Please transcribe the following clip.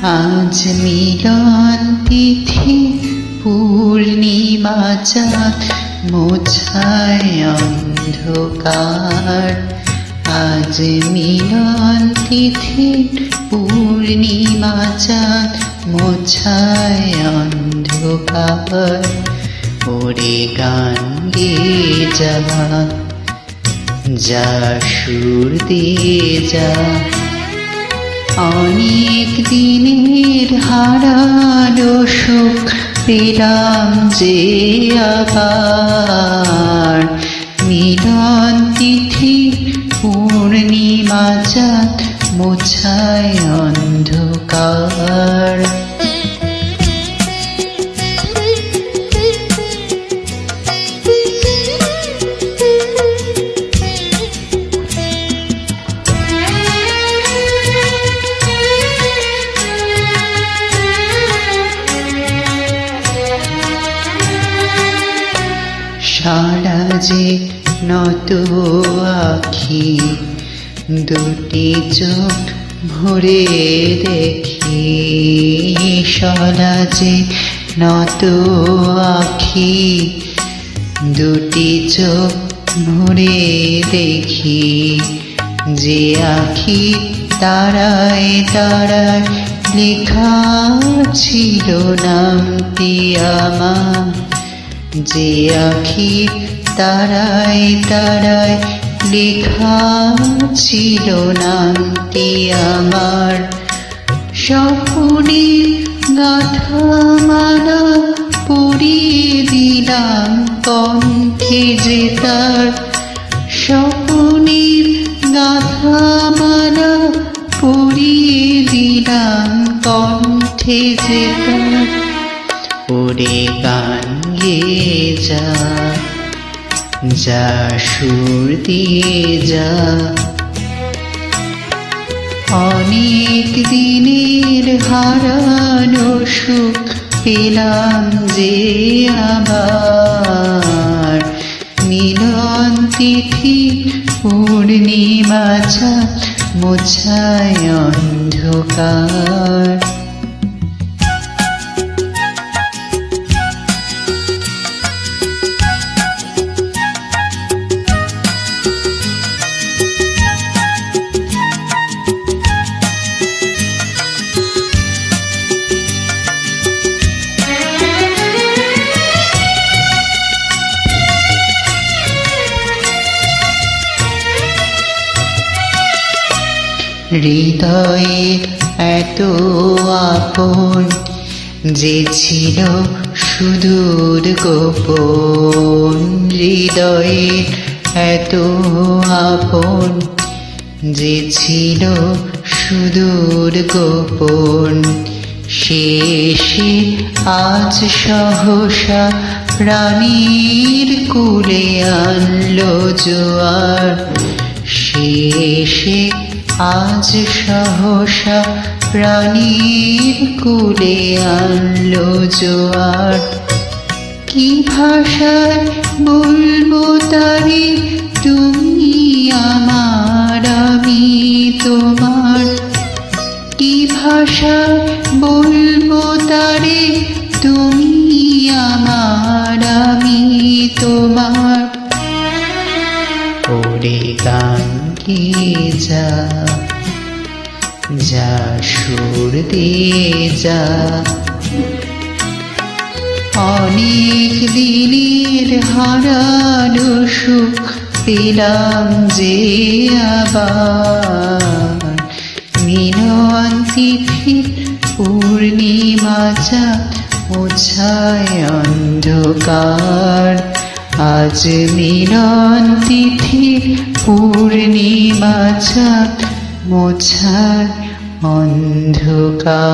আজ মিলন তিথি পূর্ণিমা চাঁদ মোছায় অন্ধকার। আজ মিলন তিথি পূর্ণিমা চাঁদ মোছায় অন্ধকার। ওরে গান গেয়ে যা সুর দিয়ে যা, অনেক দিনের হারানো সুখ পেলাম যে আবার। মিলন তিথি পূর্ণিমা চাঁদ মোছায় অন্ধকার। সারা যে নত আখি দুটি চোখ ভরে দেখি। সারা যে নত আখি দুটি চোখ ভরে দেখি। যে আখি তারায় তারায় লেখা ছিল নামটি আমার। যে আখি তারায় তারায় লেখা ছিল নামটি আমার। স্বপ্নে গাথা মালা পরিয়ে দিলাম কণ্ঠে যে তার। স্বপ্নের গাথা মালা পরিয়ে দিলাম কণ্ঠে যে তার। ওরে গান গেয়ে যা সুর দিয়ে যা, অনেক দিনের হারানো সুখ পেলাম যে আবার। মিলন তিথি পূর্ণিমা চাঁদ মোছায় অন্ধকার। হৃদয়ের এত আপন যে ছিল সুদূর গোপন। হৃদয়ের এত আপন যে ছিল সুদূর গোপন। শেষে আজ সহসা প্রাণীর কুলে আনলো জোয়ার। শেষে আজ সহসা প্রাণীর কুলে আনলো জোয়ার। কি ভাষায় বলবো তারে তুমি আমার আমি তোমার। কি ভাষায় বলবো তারে তুমি আমার আমি তোমার। ওরে গান গেয়ে যা সুর দিয়ে যা, অনেক দিনের হারানো সুখ পেলাম যে আবার। মিলন তিথি পূর্ণিমা চাঁদ মোছায় অন্ধকার। আজ মিলন তিথি পূর্ণিমা চাঁদ মোছায় অন্ধকার।